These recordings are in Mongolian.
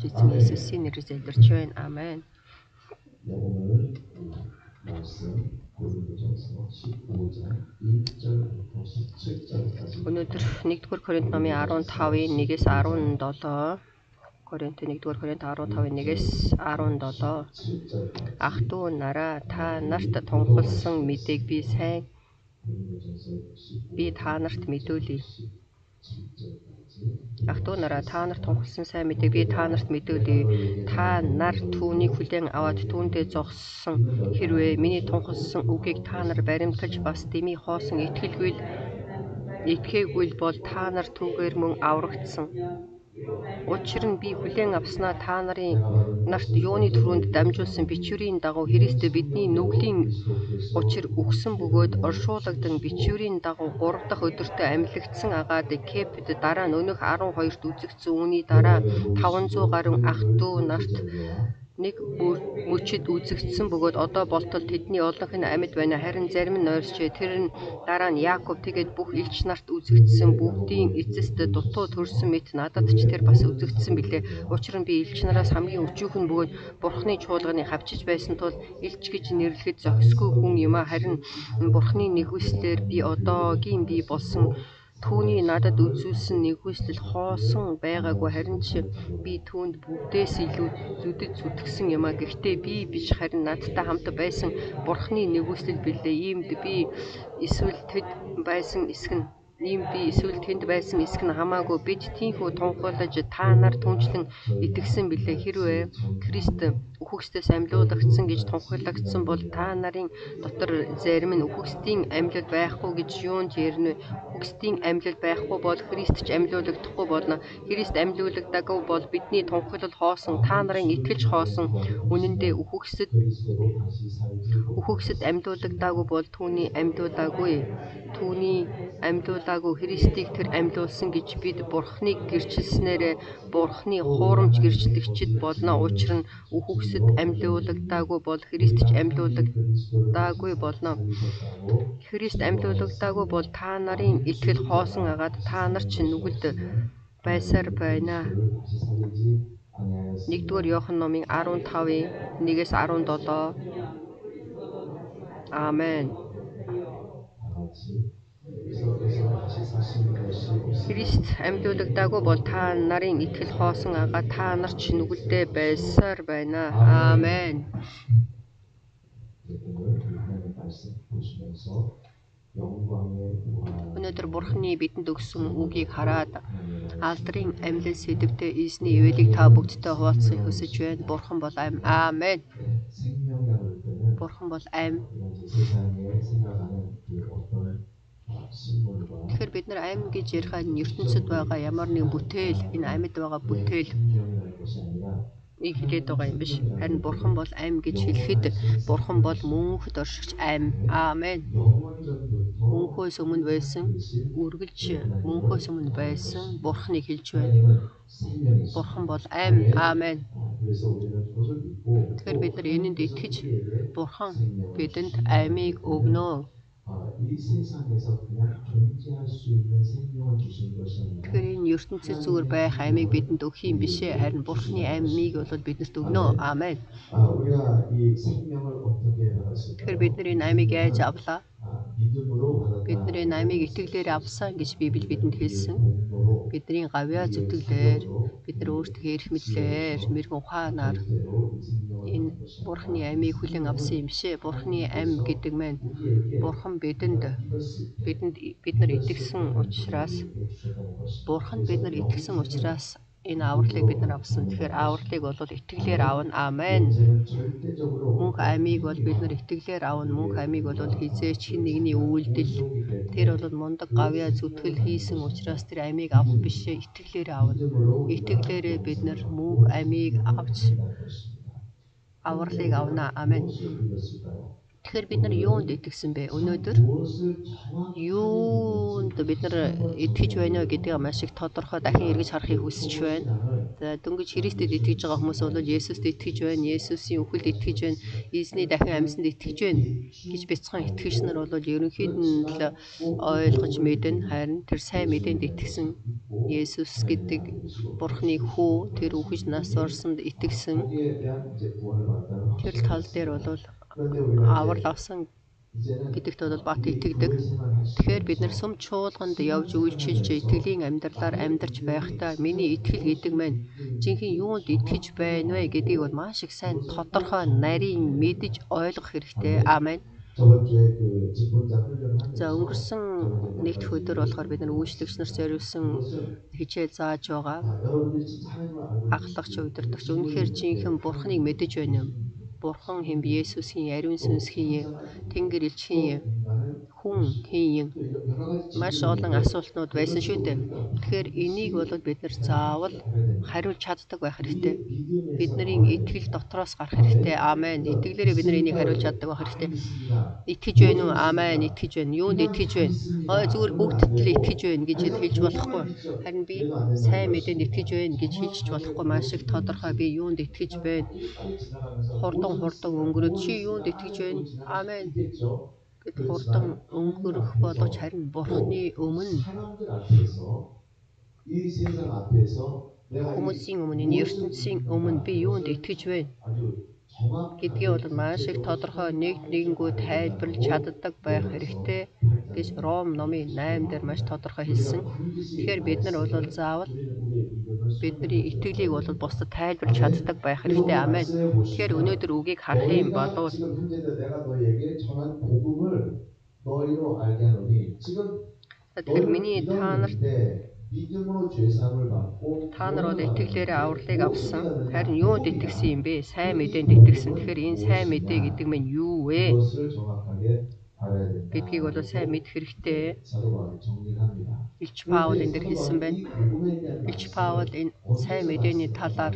에슨 예수님 이름으로 기도드려요. 아멘. 오늘 말씀 고린도전서 15장 1절부터 17절까지 오늘들 1-р Коринт номын 15-ийн 1-ээс 17 Коринт 1-р Коринт 15-ийн 1-ээс 17 Ах トゥ нараа та нарт тунхагласан мэдээг би та нарт мэдүүлье. Ах トゥ нараа та нарт тунхагласан сайн мэдээг би та нарт мэдүүлье. Та нар түүнийг хүлээн аваад түүндээ зогссон хэрвээ миний тунхагласан үгийг та нар баримталж бас дэмий хоосон итгээгүй бол та нар түүгээр мөн аврагдсан. Учир нь би хүлээн авснаа та нарт юуны түрүүнд дамжуулсан бичвэрийн дагуу Христэд бидний нүглийн учир өгсөн бөгөөд оршуулгдан бичвэрийн дагуу 3 дахь өдөртөө амьлагдсан агаад Кепд дараа нь өнөөх 12-т үзэгдсэн үүний дараа 500 гаруй ах トゥ нарт нэг мөчид үзэгдсэн бөгөөд одоо болтол тэдний олонх нь амьд байна. Харин зарим нь ойрсчээ. Тэр нь дараа нь Яаков тэгээд бүх элч нарт үзэгдсэн бүгдийн эцэст дутуу төрсөн мэт надад ч тэр бас үзэгдсэн билээ. Учир нь би элч нараас хамгийн өчүүхэн бөгөөд Бурхны чуулганы хавчиж байсан тул элч гэж нэрлэхэд зохисгүй хүн юм а. Харин Бурхны нэгүслэр би одоогийн би болсон түүний надад үзүүлсэн нэгүслэл хоосон байгаагүй. Харин ч би түүнд бүгдээс илүү зүдэд зүтгэсэн юм а. Гэхдээ би биш харин надтай хамт байсан Бурхны нэгүслэл билээ. Иймд би эсвэл тэнд байсан эсэх нь хамаагүй бид тийхүү тунхаглаж та нар түнчлэн итгэсэн билээ. Хэрвээ Христ үхэгсдээс амьлуулагдсан гэж тунхаглагдсан бол та нарын дотор зарим нь үхэгсдийн амьлал байхгүй гэж юунд ярина вэ? Үхэгсдийн амьлал байхгүй бол Христ ч амьлуулагдахгүй болно. Христ амьлуулагдаагүй бол бидний тунхаглал хоосон, та нарын итгэж хоосон. Үнэн дээр үхэгсэд амьлуулагдаагүй бол түүний амьлуулаагүй Христийг тэр амьлуулсан гэж бид Бурхныг гэрчилснээрээ Бурхны хуурамч гэрчлэгчид болно. Учир нь үхэгсэд амьлуулагдаагүй бол Христ ч амьлуулагдаагүй болно. Христ амьлуулагдаагүй бол та нарын итгэл хоосон агаад та нар ч нүгэлд байсаар байна. 1-р Иохан номын 15-ийн 1-ээс 17 Амен. Христ амьлуулагдаагүй бол та нарын итгэл хоосон агаад та нар ч нүгэлдээ байсаар байна. Амен. Өнөөдөр Бурхны бидэнд өгсөн үгийг хараад алдрын амьлал сэдвтэй эзний ивэлийг та бүгдтэй хуваалцахыг хүсэж байна. Бурхан бол амь. Амен. Бурхан бол амь. Тэгэхээр бид нар амь гэж ярихад ертөнцид байгаа ямар нэгэн бүтээл, энэ амьд байгаа бүтээл хэлээд байгаа юм биш. Харин Бурхан бол амь гэж хэлэхэд Бурхан бол мөнхөд оршигч амь. Амен. Мөнхөөс өмнө байсан, үргэлж мөнхөөс өмнө байсан Бурханыг хэлж байна. Бурхан бол амь. Амен. Тэгэхээр бид нар энэнд итгэж Бурхан бидэнд амийг өгнө. Тэгэхээр энэ ертөнцид зүгээр байх амийг бидэнд өгөх юм биш ээ. Харин Бурхны амийг бол бидэнд өгнө. Амен. Тэгэхээр бид нар энэ амийг яаж авлаа? Бид нар энэ амийг итгэлээр авсан гэж Библи бидэнд хэлсэн. Бидний гавьяа зүтгэлээр, бид нар өөртөө эрх мэдлээр, мэрэгэн ухаанаар энэ Бурхны амийг хүлээн авсан юм биш ээ. Бурхны ам гэдэг маань Бурхан бид нар итгэсэн учраас Бурханд бид нар итгэсэн учраас энэ авралыг бид нар авсан. Тэгэхээр авралыг бол итгэлээр авна. Амен. Мөнх амийг бол бид нар итгэлээр авна. Мөнх амийг бол хизээч хэн нэгний үйлдэл тэр бол мундаг гавьяа зүтгэл хийсэн учраас тэр амийг авах бишээ итгэлээр авна. Итгэлээрээ бид нар мөнх амийг авч авралыг авна. Амен. Тэгэхээр бид нар юунд итгэсэн бэ? Өнөөдөр 무엇을 정확하게 юунд 믿는지 бид нар итгэж байна вэ гэдгийг маш их тодорхой дахин эргэж харахыг хүсэж байна. За дөнгөж Христэд итгэж байгаа хүмүүс бол Есүст итгэж байна, Есүсийн үхэлд итгэж байна, эзний дахин амьсанд итгэж байна гэж бяцхан итгэгч нар бол ерөнхийд нь л ойлгож мэднэ. Харин тэр сайн мэдээнд итгэсэн Есүс гэдэг Бурхны хүү тэр үхэж нас орсонд итгэсэн 거기에 대한 이제 구원을 받았다는 тэр 확신이 тал дээр 있어요. бол 그런데 우리가 аврал авсан 이제는 гэдэгт бол бат итгэдэг. 교회 생활 할 Тэгэхээр бид нар 시간에서 сүм чуулганд явж үйлчилж итгэлийн амьдралаар амьдарч байхдаа миний итгэл гэдэг маань жинхэнэ юунд итгэж байна вэ гэдгийг бол маш их сайн тодорхой нарийн мэдж ойлгох хэрэгтэй. Аамен. 저번 주에 그 직분자 훈련을 За 하면서 өнгөрсөн нэгд өдөр болохоор бид нар үйлчлэгч нар зориулсан хичээл зааж байгаа. 여러분들이 진짜 하나님을 알고 Ахлагч удирдагч үнэхээр жинхэнэ Бурхныг мэдэж байна уу? Бурхан хэн бэ? Есүсийн ариун сүнс хин юм? Тэнгэр элч хин юм? Хүн хин юм? 여러 가지 Маш олон асуултнууд байсан шүү дээ. Тэгэхээр энийг бол бид нар заавал хариулж чаддаг байх хэрэгтэй. Бидний итгэл дотроос гарах хэрэгтэй. Аамен. Итгэлээрээ бид нар энийг хариулж чаддаг байх хэрэгтэй. Итгэж байна уу? Аамен. Итгэж байна. Юунд итгэж байна? Зүгээр бүгдд л итгэж байна гэж хэлж болохгүй. Харин би сайн мэдээнд итгэж байна гэж хэлж болохгүй. Маш их тодорхой би юунд итгэж байна? Хурдан өнгөрөөд чи юунд итгэж байна? Аамен. Гэт хурдан өнгөрөх боловч харин Бурхны өмнө 사람들 앞에서 이 세상 앞에서 내가 хүмүүсийн өмнө энэ ертөнцийн өмнө би юунд итгэж байна 아주 정확하게 гэдгийг бол маш их тодорхой нэгнгүү тайлбарлаж чаддаг байх хэрэгтэй гэж Ром номын 8 дээр маш тодорхой хэлсэн. Тэгэхээр бид нар бол заавал бидний итгэлийг бол бусдад тайлбарлаж чаддаг байх хэрэгтэй. Аамен. Тэгэхээр өнөөдөр үгийг харах юм бол 지금 현재 내가 너희에게 전한 복음을 너희로 알게 하노니 지금 тэгэхээр миний та нарт 믿음으로 죄사함을 받고 та нар бол итгэлээрээ авралыг авсан. Харин юунд итгэсэн юм бэ? Сайн мэдээнд итгэсэн. Тэгэхээр энэ сайн мэдээ гэдэг нь юу вэ? 그것을 정확하게 알아야 된다. Гэдгийг бол сайн мэдэх хэрэгтэй. 사도 바울이 정리를 합니다. Илч Паул энэ дэр хэлсэн байна. 이 복음에 대한 Илч Паул энэ сайн мэдээний талаар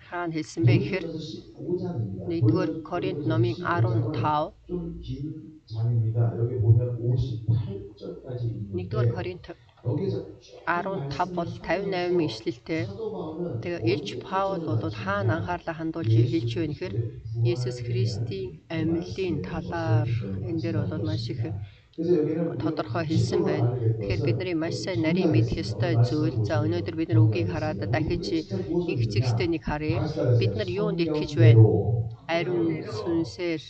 хаана хэлсэн бэ гэхээр 15장입니다. 1-р Коринт номын 15 좀긴 장입니다. 여기 보면 58절까지 있는데 1-р Коринт 여기서 15 бол 58 ишлэлтэй. 사도 바울은 Тэгээ Илч Паул бол хаана анхаарлаа хандуулж хэлж байна гэхээр Есүс Христийн амьлын талаар энэ дээр бол маш их 그래서 여기는 тодорхой хэлсэн байна. Тэгэхээр бидний маш сайн нарийн мэдэх ёстой зүйл. За өнөөдөр бид нар үгийг хараад дахиж их зэгстэй нэг харъя. Бид нар юунд итгэж байна? Ариун сүнсээр.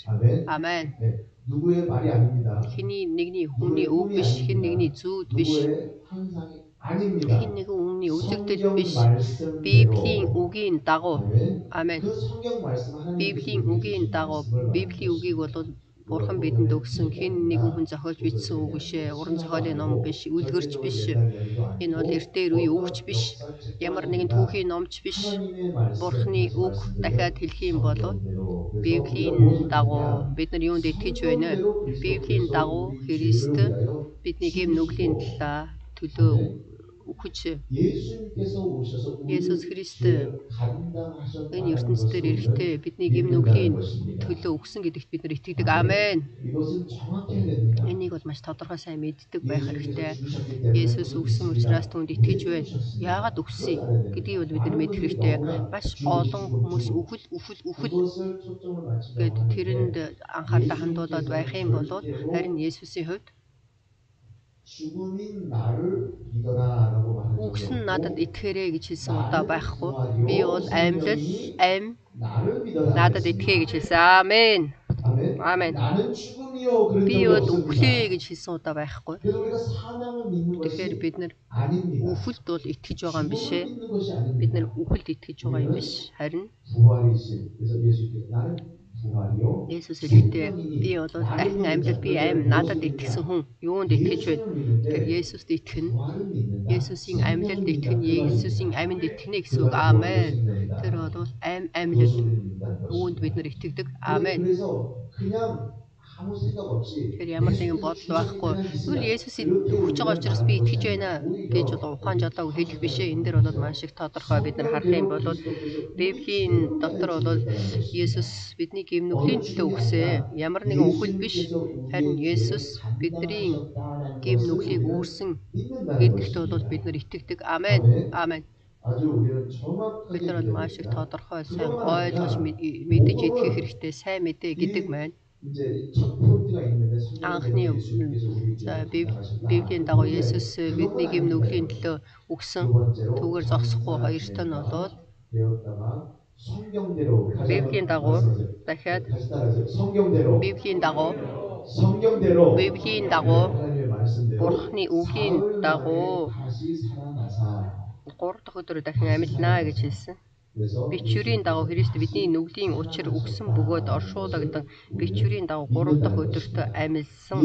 Амен. 네, 누구의 말이 아닙니다. Хиний нэгний хүний үг биш, хин нэгний зүүд биш, 누구의 환상이 아닙니다. хин нэгэн өмнөний үзэгдэл биш. 말씀대로 Библийн үгийн дагуу. 아멘. Амен. 그 성경 말씀 Библийн үгийн дагуу Библийн үгийг бол Бурхан бидэнд өгсөн хэн нэгэн хүн зохиолж бичсэн үг бишээ. Уран зохиолын ном биш, үлгэрч биш. Энэ бол эртээр үе үгч биш. Ямар нэгэн түүхийн номч биш. Бурханы үг дахиад хэлэх юм бол Библийн дагуу бид нар юунд итгэж байна вэ? Библийн дагуу Христ бидний гэм нүглийн талаа төлөө үхэж 예수님께서 오셔서 Есүс Христ 감당하셨다. энэ ертөнцийн эрэхтэй бидний гэм нүглийн төлөө өгсөн гэдэгт бид нар итгэдэг. Аамен. 이것은 정확해야 됩니다. Энийг бол маш тодорхой сайн мэддэг байх хэрэгтэй. Есүс өгсөн учраас түүнд итгэж байна. Яагаад өгсөн гэдгийг бол бид нар мэдэх хэрэгтэй. Маш олон хүмүүс үхэл 그것을 초점을 맞추자. гэд тэрэнд анхаарлаа хандуулаад байх юм бол харин Есүсийн хувьд 죽음인 나를 믿어라라고 말한 적이 үгсэн 없고 надад итгээрэй гэж хэлсэн удаа байхгүй. Би бол амьлал 나를 믿어라. надад итгэе гэж хэлсэн. Аамен. 아멘. Аамен. 나는 죽음이요 그런 Би 적이 бол 없습니다. үхлээ гэж хэлсэн удаа байхгүй. 그래서 우리가 사망을 믿는 Тэгэхээр 것이 бид нар 아닙니다. үхэлд бол итгэж байгаа юм биш 죽음을 ээ. 믿는 것이 Бид 아닙니다. нар үхэлд итгэж байгаа юм биш. Харин 부활이신. 그래서 예수께서 나는 부활이요. Есүс хэлэхдээ би бол дахин амьлал би аим надад итгэсэн хүн юунд итгэж байна? Тэгэхээр Есүст итгэнэ. 부활을 믿는다. Есүсийн амьлалд итгэнэ. Есүсийн амьд итгэнэ гэсэн үг. Аамен. Тэр бол амьлал 그것을 믿는다는 үүнд 것입니다. бид нар итгэдэг. Аамен. 그래서 그냥 아무 생각 없이 Тэгэхээр ямар нэгэн 계속해서 бодол 주장이 байхгүй. 그냥 Тэгвэл 있습니다. Есүс 그런데 өгч байгаа 우리는 учраас би 말하는 итгэж 것은 байна гэж 오히려 одоо ухаан жолоогүй хэлэх биш ээ. Энэ дээр бол маш их тодорхой бид нар харах юм 성경대로 бол 그리스도께서 우리 Библийн 죄를 위하여 дотор бол 죽으셨다는 것입니다. Есүс бидний гэм 어느 нүглийн төлөө 죽음이 өгсөн. 아니라 Ямар нэгэн үхэл биш. 예수님께서 Харин 우리의 죄를 Есүс бидний 감당하셨다는 гэм 것을 нүглийг 우리는 үүрсэн 믿는다는 гэдэгт бол 것입니다. бид нар итгэдэг. Амен. 아멘. Амен. 아주 우리는 Бид 정확하게 нар бол 믿어야 маш их 됩니다. тодорхой сайн 그것만 ойлгож 아니라 мэдэж итгэх 복음은 хэрэгтэй. Сайн мэдээ гэдэг маань 이제 첫 포인트가 있는데 анхны 성경대로 예수님께서 우리 за 죄를 감당하셨다. Библийн дагуу 그런데 Есүс бидний 그것만 гэм нүглийн 아니면 төлөө өгсөн. 두 번째로 Түүгээр зогсохгүй хоёрт нь бол 장사되었다가 되었다가 성경대로 다시 Библийн 한번 дагуу 말씀하세요. дахиад 다시 따라하세요. 성경대로 Библийн дагуу 성경대로 Библийн дагуу 하나님의 말씀대로 Бурхны үгийн 사흘 дагуу 만에 다시 살아나사. 3 дахь өдөр дахин амьдлнаа гэж хэлсэн. 그래서 Бичвэрийн дагуу Христ бидний нүглийн учир өгсөн бөгөөд оршуулгдан бичвэрийн дагуу 3 дахь өдөрт амьлсан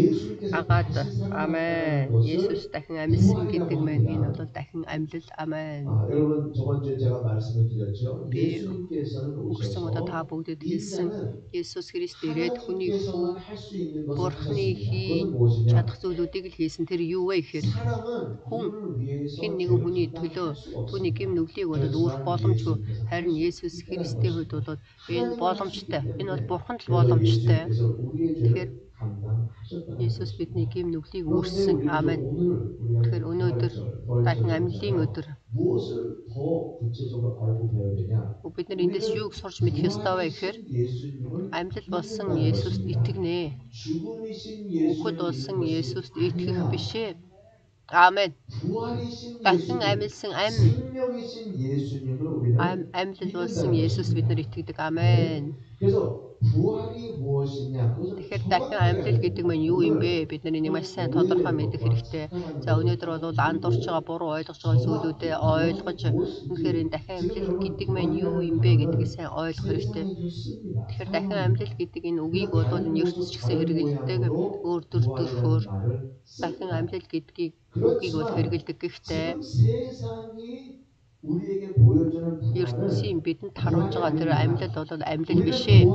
агаад амен. Есүс дахин амьлсан гэдэг маань энэ бол дахин амьлал амен. 여러분 저번 주에 제가 말씀을 드렸죠. 비- 예수님께서는 Өгсөн удаа 오셔서 та бүгдэд хэлсэн. Есүс Христ ирээд хүний хүү 하나님께서만 할 수 있는 것을 Бурхны 하셨습니다. хийж 그것은 무엇이냐? чадах зүйлүүдийг л хийсэн. Тэр юу вэ гэхээр 사람은 хүн 누구를 위해서 хэн нэгэн хүний 죄를 төлөө 감당할 수가 түүний 없습니다. гэм нүглийг бол үүрэх боломжгүй. Харин Есүс Христийн хувьд бол энэ боломжтой. Энэ бол Бурханд л боломжтой. 예수님께서 우리의 Тэгэхээр 죄를 감당하셨다는 Есүс 것입니다. бидний гэм нүглийг 그런데 үүрсэн. 우리가 Амен. 오늘 우리가 Тэгэхээр өнөөдөр дахин амьдлын өдөр 무엇을 더 구체적으로 알고 배워야 되냐? бид нар эндээс юуг сурч мэдэх ёстой вэ гэхээр 예수님을 амьлал болсон Есүст итгэнэ. 죽음이신 Үхэл болсон 예수님 Есүст итгэх бишээ. Амен. 부활이신 Дахин 예수님 амьлсан амь 생명이신 예수님을 우리는 амьлал болсон Есүс бид нар итгэдэг. Амен. 그래서 부활이 무엇이냐? 그것을 Тэгэхээр дахин амьлал гэдэг нь юу юм бэ? Бид нар энийг маш сайн тодорхой мэдэх хэрэгтэй. За өнөөдөр бол андуурч байгаа буруу ойлгож байгаа зүйлүүдээ ойлгож үнэхээр энэ дахин амьлал гэдэг нь юу юм бэ гэдгийг сайн ойлгох хэрэгтэй. Тэгэхээр дахин амьлал гэдэг энэ үгийг бол энэ ертөнц ч гэсэн хэрэгэлдэг. Өөр төрөөр дахин амьлал гэдгийг үгийг бол хэрэгэлдэг. Гэхдээ 세상이 우리에게 보여주는 ертөнцийн бидэнд харуулж байгаа тэр амьлал бол амьлал биш ээ.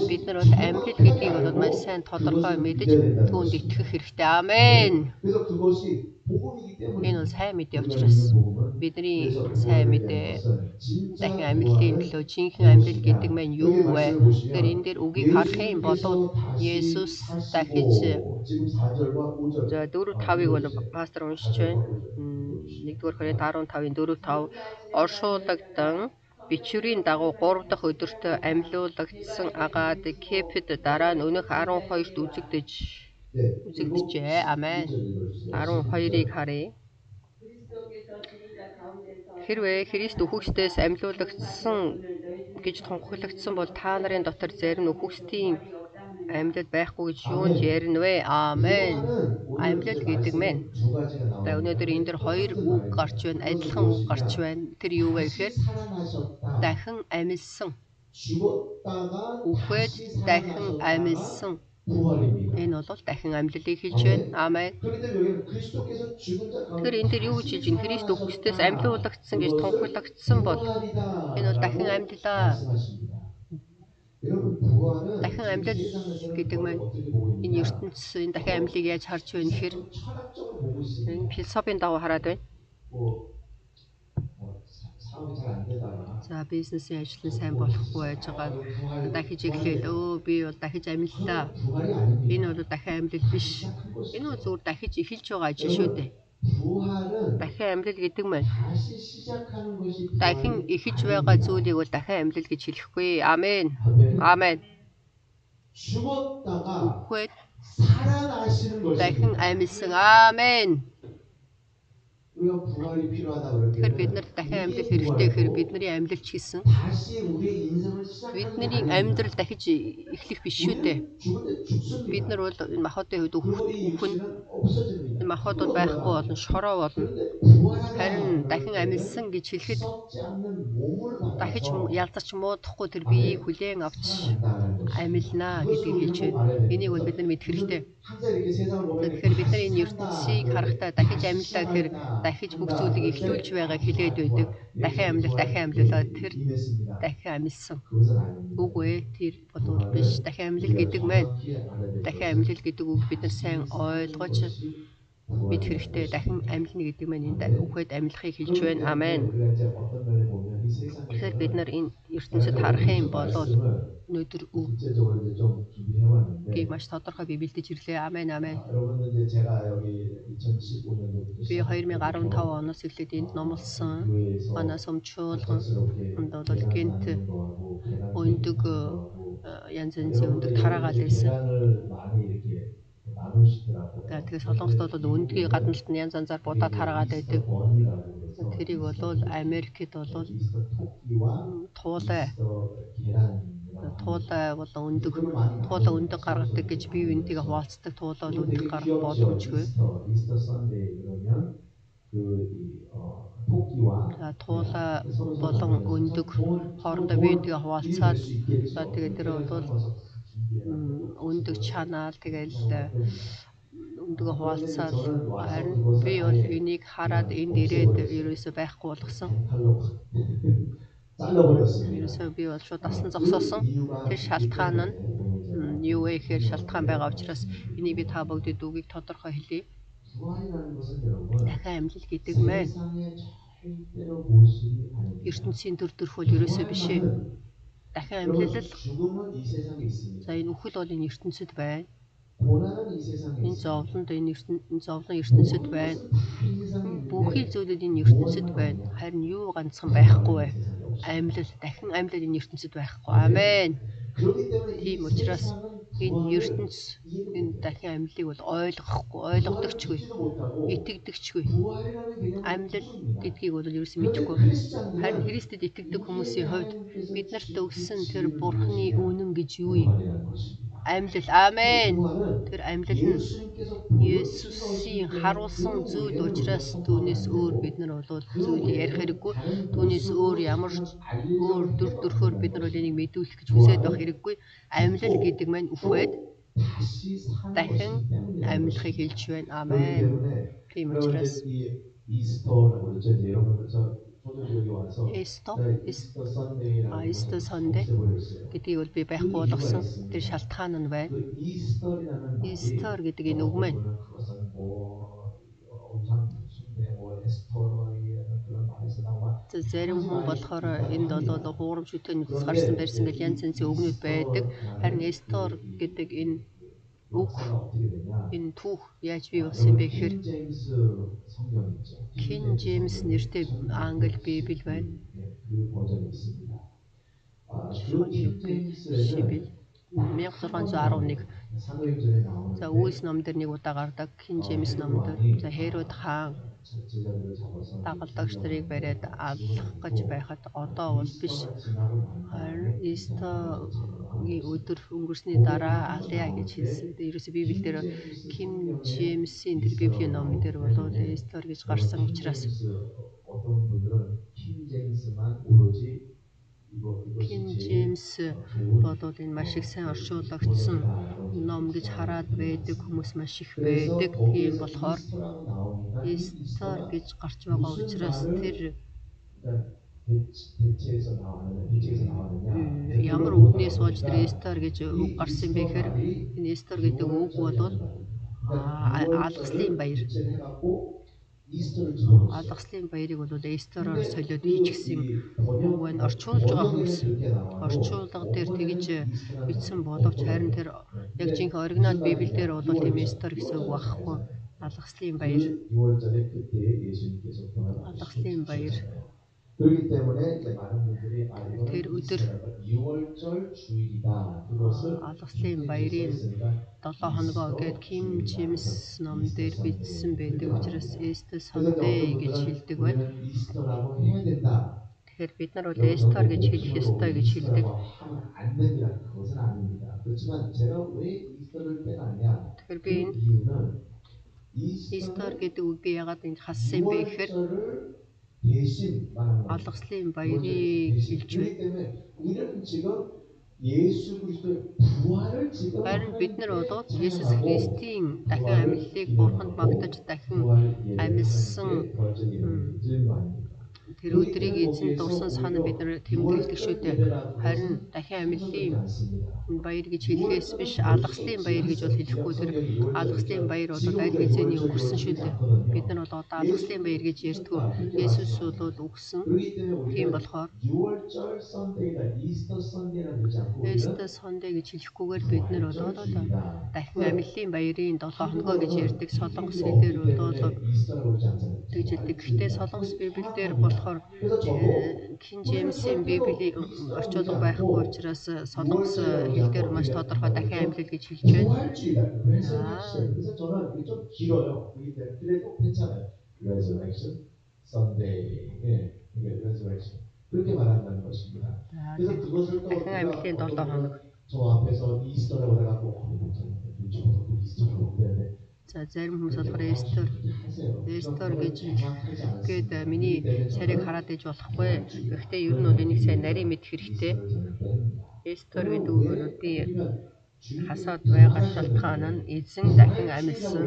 Бид нар бол амьлал гэдгийг бол маш сайн тодорхой мэдэж түүнд итгэх хэрэгтэй. Амен. 그래서 그것이 복음이기 때문에 Энэ бол сайн мэдээ учраас бидний сайн мэдээ дахин амьдлын төлөө жинхэнэ амьлал гэдэг нь юу вэ? Тэгэхээр энэ дээр үгийг харах юм бол Есүс дахиж 지금 4절과 5절 за 4-5-ыг бол пастор уншиж байна. 1-р Коринт 15-ын 4-5 оршуулгдан бичвэрийн дагуу 3 дахь өдөрт амьлуулагдсан агаад Кефэд дараа нь өнөх 12-т үзэгдэжээ. Амен. 12-ыг харъя. Хэрвээ Христ үхэгчдээс амьлуулагдсан гэж тунхаглагдсан бол та нарын дотор зарим нь үхэгчдийн амьлал байхгүй гэж юунд ярина вэ? Амен. Амьлал гэдэг мэн. За өнөөдөр энэ дэр хоёр үг гарч байна. Адилхан үг гарч байна. Тэр юу вэ гэхээр дахин амьлсан. Үхээд дахин амьлсан. Энэ бол дахин амьлалыг хэлж байна. Амен. Тэгэхээр энэ дэр юу гэж хэлж байна? Христ үхэгчдээс амьлуулагдсан гэж тунхаглагдсан бол энэ бол дахин амьдлаа. Дахин амьлал гэдэг нь энэ ертөнц энэ дахин амьлыг яаж харж байна гэхээр энэ философийн дагуу хараад байна. За бизнесийн ажил нь сайн болохгүй байж байгаа. Дахиж эхлээл би бол дахиж амьдлаа. Энэ бол дахин амьлал биш. Энэ бол зөвхөн дахиж эхэлж байгаа ажил шүү дээ. Дахин амьлал гэдэг нь дахин эхэлж байгаа зүйлийг бол дахин амьлал гэж хэлэхгүй. Амен. Амен. Үхээд дахин амьлсан. Амен. Тэгэхээр бид нар дахин амьлал хэрэгтэй гэхээр бидний амьлал ч гэсэн бидний амьдрал дахиж эхлэх биш шүү дээ. Бид нар бол махбодын хувьд үхэн махбодууд байхгүй болно, шороо болно. Харин дахин амилсан гэж хэлэхэд 썩지 않는 몸을 дахиж 받아서 ялзарч муудахгүй тэр биеийг хүлээн авч 살아간다는 것입니다. амилнаа гэдгийг хэлж 그것을 우리는 байна. 알아야 Энийг бол 됩니다. бид нар мэдэх хэрэгтэй. 우리는 항상 이렇게 세상을 보면 Тэгэхээр бид нар 다시 энэ 산다, ертөнцийг 그러면 харахтаа дахиж 다시 амьдлаа гэхээр 살아있다, дахиж бүх 한다. зүйлийг эхлүүлж байгааг хэлээд байдаг. Дахин амьдлаа тэр 임했습니다. дахин амилсан. 그것은 아닙니다. Үгүй ээ, тэр бол биш. Дахин амлал гэдэг маань дахин амлал гэдэг үг бид нар сайн ойлгож бид хэрэгтэй. Дахин амилна гэдэг маань энэ үхээд амилахыг хэлж байна. Амен. Тэгэхээр бид нар энэ ертөнцид харах юм бол өнөөдөр үгийг маш тодорхой библиэлдэж ирлээ. Амен, амен. Би 2015 оноос эхлээд энд номлосон. Манай сумчуулган энд бол гинт өндөг янз янзын өндөг тараагаал байсан. Тэгээ Солонгост бол өндгийн гадна талд нь янз янзаар будаа тараагаад байдаг. Тэрийг бол Америкт бол туулай болон өндөг гаргадаг гэж бие биентэйгээ хуваалцдаг туулай бол өндөг гаргах боломжгүй. Туулай болон өндөг хоорондоо бие биентэйгээ хуваалцаад тэгээд тэр бол өндөг чанаал тэгэл өндөгөө хуваалцаад харин би бол энийг хараад энд ирээд ерөөсөө байхгүй болгосон. Ерөөсөө би бол шууд дасан зогсоосон. Тэр шалтгаан нь юу вэ гэхээр шалтгаан байгаа учраас энийг би та бүгдэд үгийг тодорхой хэлье. Дахин амьлал гэдэг маань ертөнцийн төр бол ерөөсөө биш ээ. Дахин амьлал за энэ үхэл бол энэ ертөнцид байна. Энэ зовлон ертөнцид байна. Бүхий зүйлүүд энэ ертөнцид байна. Харин юу ганцхан байхгүй вэ? Амьлал, дахин амьлал энэ ертөнцид байхгүй. Амен. Тийм учраас энэ ертөнц энэ дахин амьлалыг бол ойлгодогчгүй, итгэдэгчгүй. Амьлал гэдгийг бол ерөөсөө мэдэхгүй. Харин Христэд итгэдэг хүмүүсийн хувьд биднэрт өгсөн тэр Бурхны үнэн гэж юу юм? Амьлал. Амен. Тэр амьлал нь Есүсийн харуулсан зүйл учраас түүнээс өөр бид нар бол зүйлийг ярих хэрэггүй. Түүнээс өөр ямар өөр төрхөөр бид нар бол энийг мэдүүлэх гэж хүсээд байх хэрэггүй. Амьлал гэдэг маань үхвээд дахин амьлахыг хэлж байна. Амен. Тийм учраас Исто Сандэ гэдгийг бол би байхгүй болгосон. Тэр шалтгаан нь байна. Истор гэдэг энэ үг маань зарим хүн болохоор энд бол хуурамч үтэнээс гарсан барьсан гэж янз янзын үгнүүд байдаг. Харин Эстор гэдэг энэ үг энэ түүх яаж бий болсон бэ гэхээр King James нэртэй англи библи байна. Шибэл 1611. За Үйлс ном дээр нэг удаа гардаг King James номд за Херод хаан дагалдагч нарыг бариад аллах гэж байхад одоо бол биш. Харин Эстогийн өдөр өнгөрсний дараа алъя гэж хэлсэн. Ерөөсөө Библиэлд King James-ийн тэр Библийн ном дээр бол Эстор гэж гарсан учраас King James бодвол энэ маш их сайн орчуулагдсан ном гэж хараад байдаг хүмүүс маш их байдаг. Тийм болохоор Эстор гэж гарч байгаа учраас тэр ямар үгнээс болж тэр Эстор гэж үг гарсан бэ гэхээр энэ Эстор гэдэг үг бол алгаслын баяр. Алгаслын баярыг бол Эстороор солиод хийчихсэн үг байна. Орчуулж байгаа хүмүүс орчуулга дээр тэгж бичсэн боловч харин тэр яг жинхэнэ оригинал Библиэлд бол тийм Эстор гэсэн үг байхгүй. Алгаслын баяр. Алгаслын баяр. Тэр өдөр алгаслын баярын 7 хоногоо гээд King James ном дээр бичсэн байдаг учраас Easter Sunday гэж хэлдэг байна. Тэгэхээр бид нар бол Easter гэж хэлэх ёстой гэж хэлдэг. Тэгэхээр би энэ Истор 이스터는 гэдэг үг би яагаад энд хассан юм бэ гэхээр 유월절을 대신 말한 겁니다. алгаслын 유월절을 баярыг 대신. хэлж 그렇기 байна. 때문에 우리는 지금 예수 그리스도의 부활을 지금 Харин бид нар 하나님께 бол Есүс 찬양하고 Христийн дахин 부활을 амьдлыг бурханд магтаж 기념하고 дахин 부활 예배를 амьсан 하나님께 거룩한 예배를 드리는 거 아닙니까? тэр 그렇기 өдрийг 때문에 эзэн 거기에서 дурсан санаа бид нар 오히려 тэмдэглэдэг шүү 6월 дээ. 예배라는 Харин 것은 дахин 순서되지 амьдлын 않습니다. баяр гэж хэлэхээс биш 6월절은 алгаслын 벌써 баяр гэж бол 지났어요. хэлэхгүй тэр 성경이 6월절 алгаслын баяр бол 지금 аль 우리가 хэзээний 6월절 өнгөрсөн шүү 그러지 дээ. 않거든요. Бид нар бол одоо алгаслын баяр гэж ярьдгүй. 그렇게 Есүс 말씀하시는 бол 거예요. өгсөн. 그렇기 때문에 Тийм 우리는 болохоор 6월절 썬데이나 이스터 썬데이나 그러지 않고 우리는 Эстэ Сондэй гэж хэлэхгүйгээр бид нар бол 부활절 주일이다. дахин амьдлын баярын 7 хоногоо гэж ярьдаг. Солонгос 비밀이 хэлээр 없기 бол 때문에 이스터라고 그러지 않잖아요. тэгж хэлдэг. Гэхдээ Солонгос Библиэл дээр болохоор 그래서 저도 King James-ийн Библийн орчуулга байхгүй учраас Солонгос хэл дээр маш тодорхой дахин амьлал гэж хэлж байна. 부활주일이다. resurrection. 그래서 저는 이게 좀 길어요. 그렇기 때문에 그래도 괜찮아요. resurrection Sunday. 예, 이게 resurrection. 그렇게 말한다는 것입니다. 그래서 그것을 또 дахин амьлалын 7 хоног. 저 앞에서 이스터라고 해갖고 저도 이스터라고 그래야 За зарим хүмүүс болохоор Эстер гэж гээд миний царийг хараад иж болохгүй. Гэхдээ ер нь бол энийг сайн нарийн мэдэх хэрэгтэй. Эстер гэдэг үгнүүд би хасаад байгаа шалтгаан нь эзэн дахин амьлсан.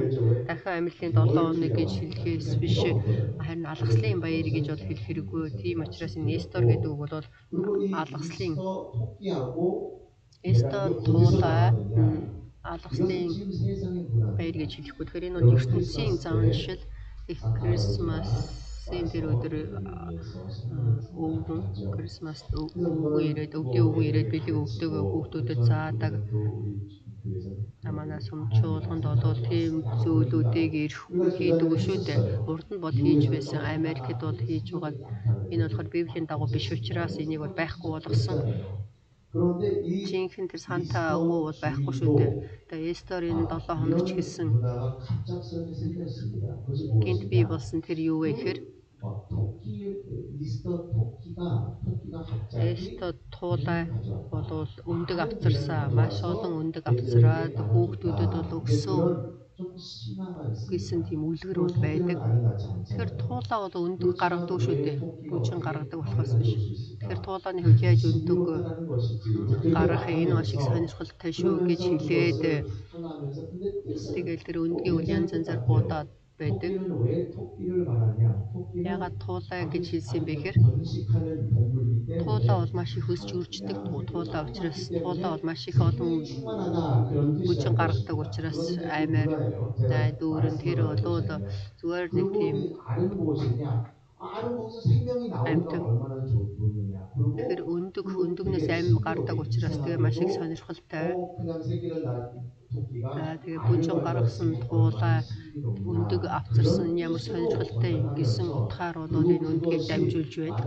Дахин амьлалын 7 хоног гэж хэлэхээс биш харин алгаслын баяр гэж бол хэлэх хэрэггүй. Тийм учраас энэ Эстер гэдэг үг бол алгаслын Эстер туулаа алгаслын баяр гэж хэлэхгүй. Тэгэхээр энэ бол ертөнцийн заншил их Крисмасын тэр өдөр өвгөн Крисмас өвгөн ирээд өвдөө өвгөн ирээд бэлэг өвдөөгөө хүүхдүүдэд заадаг. Наманаас өмчүүлгэнд болоод тийм зүйлүүдийг хийдэг шүү дээ. Урд нь бол хийж байсан. Америкт бол хийж байгаа. Энэ болохоор Библийн дагуу биш учраас энийг бол байхгүй болгосон. Жинхэнэ тэр санта өвөө бол байхгүй шүү дээ. Тэгээ Эстерийн 7 хоног ч гэсэн гинт бий болсон тэр юу вэ гэхээр Эстер туулай болвол өндөг авцарсан. Маш олон өндөг авцраад хүүхдүүдэд бол өгсөн гэсэн тийм үлгэр бол байдаг. Тэгэхээр туулаа бол өндөг гаргадаг шүү дээ. Бүжин гаргадаг болохоос биш. Тэгэхээр туулааны хувьд яаж өндөг гаргах энэ маш их сонирхолтой шүү гэж хэлээд тэгэл тэр өндгийн үйл янз янзаар буудаад байдаг. Ягаад туулаа гэж хэлсэн бэ гэхээр туулаа бол маш их өсч үрждэг туулаа учраас туулаа бол маш их олон бүжин гаргадаг учраас аймаар дүүрэн тэр бол зүгээр нэг тийм амьтан. Тэгэхээр өндөгнөөс амь гардаг учраас тэгээ маш их сонирхолтой. Тэгээ бүжин гаргасан туулаа өндөг авцарсан ямар сонирхолтой гэсэн утгаар бол энэ өндгийг дамжуулж байна.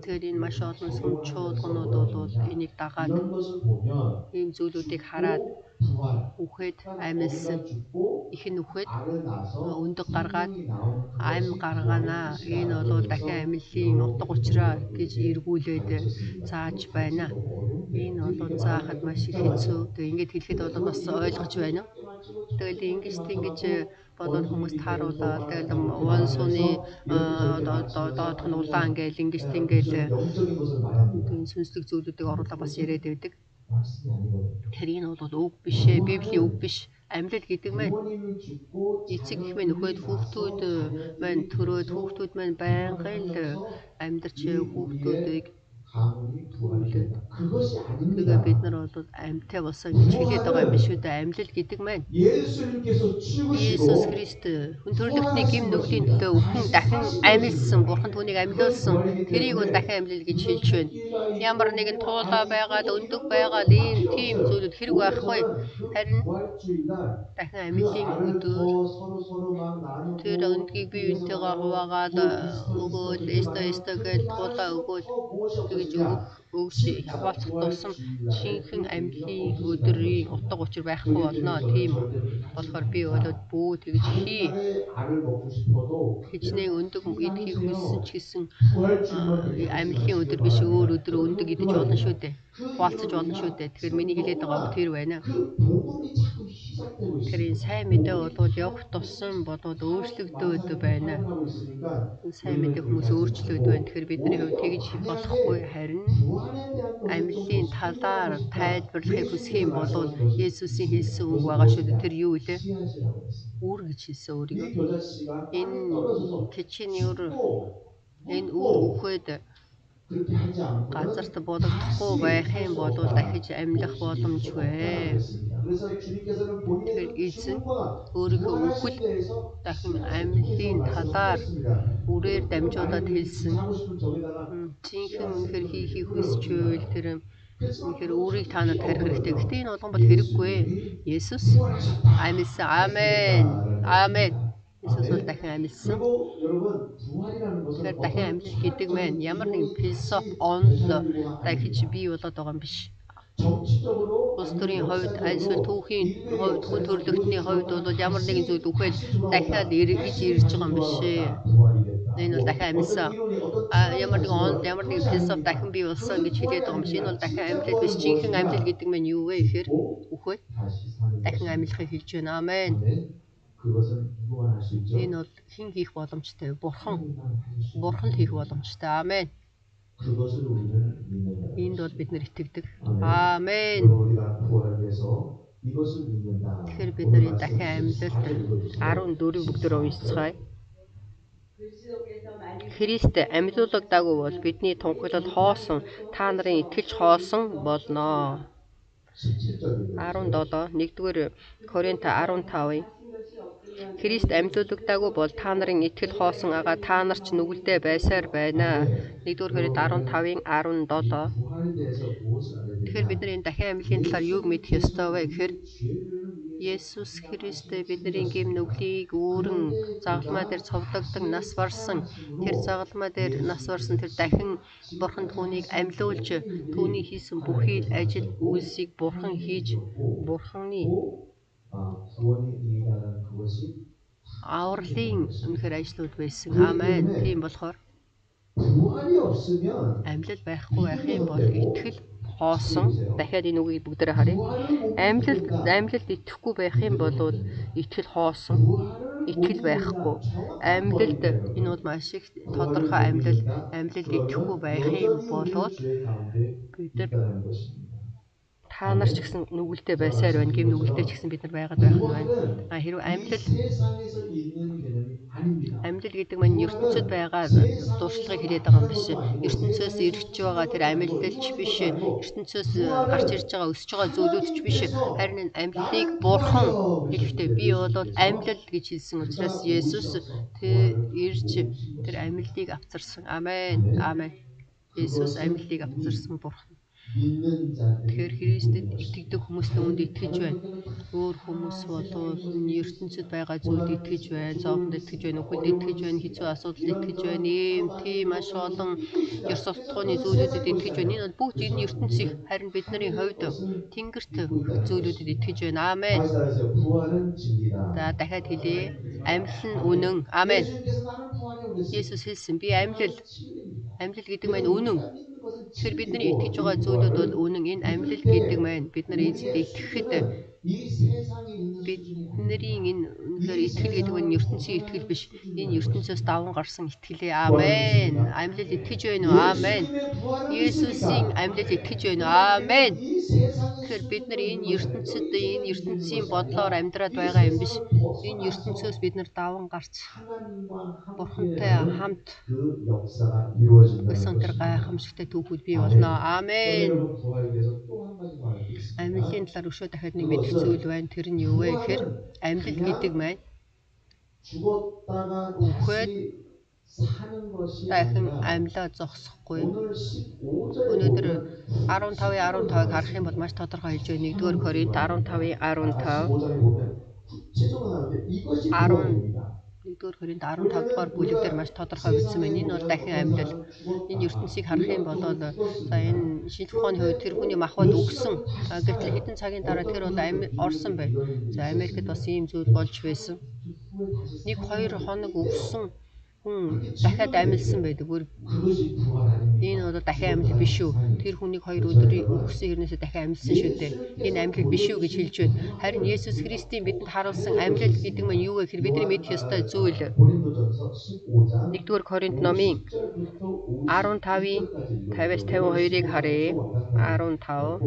Тэгэхээр энэ маш олон сүмчуулганууд бол энийг дагаад ийм зүйлүүдийг хараад үхээд амьлсан ихэн үхээд өндөг гаргаад амь гаргаана. Энэ бол дахин амьлалын утга учраа гэж эргүүлээд зааж байна. Энэ бол заахад маш их хэцүү. Тэгээ ингэж хэлэхэд бол бас ойлгож байна. Тэгэл ингэж болоод хүмүүс тааруулаад тэгэл уун сууны доодх нь улаан гээл ингэж сүнслэг зүйлүүдийг оруулаад бас яриад байдаг. Тэр энэ бол үг биш ээ. Библийн үг биш. Амьлал гэдэг маань эцэг их мань өхөөд хүүхдүүд маань төрөөд хүүхдүүд маань байнгын л амьдарч хүүхдүүдийг тэгээ бид нар бол амьтаа болсон гэж хэлээд байгаа юм биш үү дээ. Амьлал гэдэг маань Иесус Христ хүн төрлөختний гэм нүглийн төлөө өхөн дахин амьлсан, бурхан түүнийг амьлуулсан. Тэрийг бол дахин амьлал гэж хэлж байна. Ямар нэгэн туулаа байгаад өндөг байгаад ийм тийм зүйлүүд хэрэг байхгүй. Харин дахин амьлалын өдөр тэр өндгийг бие биентэйгээ хуваагаад өгөөл эстэ гэж туулаа өгөөл тэгж өгөх өгж хуваалцах тусам жинхэнэ амьлын өдрийн утга учир байхгүй болно. Тийм болохоор би болоод бүү тэгж хий. Хичнээн өндөг идэхийг хүссэн ч гэсэн амьлын өдөр биш өөр өдөр өндөг идэж болно шүү дээ. Хуваалцаж болно шүү дээ. Тэгэхээр миний хэлээд байгаа үг тэр байна. Тэр энэ сайн мэдээ болвол явах тусам болоод өөрчлөгдөд байна. Сайн мэдээ хүмүүс өөрчлөгдөд байна. Тэгэхээр бидний хувьд тэгж болохгүй, харин амьлын талаар тайлбарлахыг хүсэх юм бол Есүсийн хэлсэн үг байгаа шүү дээ. Тэр юу вэ? Үр гэж хэлсэн өөрийгөө. Энэ кичиньюр энэ үр үхээд газарт бодогдохгүй байх юм бол дахиж амьлах боломжгүй. Тэгэхээр эзэн өөрийнхөө үхэл дахин амьлын талаар үрээр дамжуулаад хэлсэн. Жинхэнэ үнэхээр хийхийг хүсчвэл тэр үнэхээр үрийг та нарт тарих хэрэгтэй. Гэхдээ энэ болгон бол хэрэггүй. Есүс амьсан. Амен. Амен. Есүс бол дахин амьсан. Тэгэхээр дахин амьлал гэдэг маань ямар нэгэн философи онд дахиж бий болоод байгаа юм биш. Улс төрийн хувьд, альсвал түүхийн хувьд, хүн төрөлхтний хувьд бол ямар нэгэн зүйл үхээд дахиад эргэж ирж байгаа юм биш. Энэ бол дахин амьсан. Ямар нэгэн онд, ямар нэгэн философи дахин бий болсон гэж хэлээд байгаа юм биш. Энэ бол дахин амьлал биш. Жинхэнэ амьлал гэдэг маань юу вэ гэхээр үхээд дахин амьлахыг хэлж байна. Амен. Энэ бол хэн хийх боломжтой? Бурхан л хийх боломжтой. Амен. Энд бол бид нар итгэдэг. Амен. Тэгэхээр бид нар энэ дахин амьлалд 14 бүгдөө уншицгаая. Христ амьлуулагдаагүй бол бидний тунхаглал хоосон, та нарын итгэж хоосон болно. 17 1-р Коринт 15. Христ амьлуулагдаагүй бол та нарын итгэл хоосон агаа та нар ч нүгэлдээ байсаар байна. 1-р Коринт 15-ын 17. Тэгэхээр бид нар энэ дахин амьлын талаар юуг мэдэх ёстой вэ гэхээр Есүс Христ бидний гэм нүглийг өөрөн загалмай дээр цовдогдсон нас барсан. Тэр загалмай дээр нас барсан тэр дахин Бурхан түүнийг амьлуулж түүний хийсэн бүхий л ажил үйлсийг Бурхан хийж Бурханы авралын үнэхээр ажлууд байсан. Амен. Тийм болохоор амьлал байхгүй байх юм бол итгэл хоосон. Дахиад энэ үгийг бүгдээрээ харъя. Амьлалд итгэхгүй байх юм бол итгэл хоосон. Итгэл байхгүй. Амьлалд энэ бол маш их тодорхой амьлалд итгэхгүй байх юм бол бид нар та нар ч гэсэн нүгэлдээ байсаар байна. Гэм нүгэлдээ ч гэсэн бид нар байгаад байх нь байна. Хэрвээ амьлал гэдэг маань ертөнцид байгаа дуршлагыг хэлээд байгаа юм биш. ертөнцөөс ирж байгаа тэр амьлалч биш. ертөнцөөс гарч ирж байгаа өсөж байгаа зүйлүүд ч биш. Харин энэ амьлалыг Бурхан хэлэхдээ би бол амьлал гэж хэлсэн учраас Есүс ирж тэр амьлалыг авчирсан. Амен. Амен. Есүс амьлалыг авчирсан Бурхан. Тэгэхээр Христэд итгэдэг хүмүүс үүнд итгэж байна. Өөр хүмүүс бол энэ ертөнцид байгаа зүйлд итгэж байна, зовлонд итгэж байна, үхэлд итгэж байна, хэцүү асуудалд итгэж байна, тийм маш олон ёс суртахууны зүйлүүдэд итгэж байна. Энэ бол бүгд энэ ертөнцийн харин бидний хувьд тэнгэрт зүйлүүдэд итгэж байна. Амен. За дахиад хэлье. Амьлал нь үнэн. Амен. Есүс хэлсэн би амьлал гэдэг маань үнэн. Тэгэхээр бидний итгэж байгаа зүйлүүд бол үнэн. Энэ амьлал гэдэг маань бид нар эзэд итгэхэд бидний энэ үнэхээр итгэл гэдэг нь ертөнцийн итгэл биш. Энэ ертөнцөөс даван гарсан итгэлээ. Амен. Амьлал итгэж байна уу? Амен. Есүсийн амьлал итгэж байна уу? Амен. Тэгэхээр бид нар энэ ертөнцийн бодлоор амьдраад байгаа юм биш. Энэ ертөнцөөс бид нар даван гарч Бурхантай хамт гэсэн тэр гайхамшигтай түүхүүд бий болно. Амен. Амьлалын талаар өшөө дахиад нэг мэдэх зүйл байна. Тэр нь юу вэ гэхээр амьлал гэдэг маань үхээд дахин амьлаа зогсохгүй. Өнөөдөр 15-ыг харах юм бол маш тодорхой хэлж байна. 1-р Коринт 15-ийн 15. 1-р Коринт 15 дугаар бүлэг дээр маш тодорхой бичсэн байна. Энэ бол дахин амьлал. Энэ ертөнцийг харах юм бол за энэ шинжлэх ухааны хувьд тэр хүний махбод өгсөн. Гэтэл хэдэн цагийн дараа тэр бол орсон байна. За Америкт бас ийм зүйл болж байсан. 1-2 хоног өгсөн хүн дахиад амьлсан байдаг. Энэ бол дахин амьлал биш үү? Тэр хүнийг 2 өдрийн өгсөн хэрнээсээ дахин амьлсан шүү дээ. Энэ амьлал биш үү гэж хэлж байна. Харин Есүс Христийн бидэнд харуулсан амьлал гэдэг нь юу вэ гэхээр бидний мэдэх ёстой зүйл. 1-р Коринт номын 15-ийн 50-аас 52-ыг харъя. 15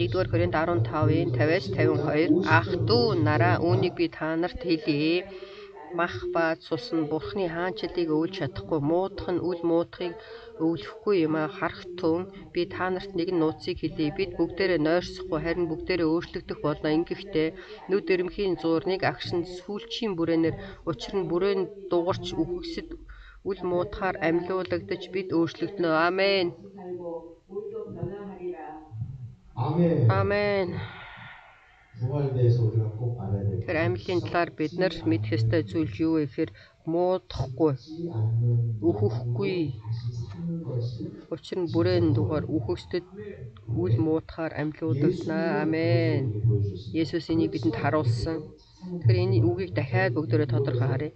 1-р Коринт 15-ийн 50-аас 52 ах дүү нараа үүнийг би та нарт хэлье. Мах ба цус нь Бурхны хаанчлалыг өвлж чадахгүй, муудах нь үл муудахыг өвлөхгүй юм а. Харах тун би та нарт нэгэн нууцыг хэлье. Бид бүгдээрээ нойрсохгүй, харин бүгдээрээ өөрчлөгдөх болно. Ингэхдээ нүд эрэмхийн зуурныг агшин сүүлчийн бүрээнээр, учир нь бүрээн дугарч үхэгсэд үл муудахаар амьлуулагдаж бид өөрчлөгдөнө. Амен. Амен. Тэр амьлын талаар бид нар мэдэх ёстой зүйл юу вэ гэхээр муудахгүй, үхэхгүй. Учир нь бүрээн дугаар үхэгсдэд үл муудахаар амьлуулагдана. Амен. Есүс энийг бидэнд харуулсан. Тэгэхээр энэ үгийг дахиад бүгдээрээ тодорхой харъя.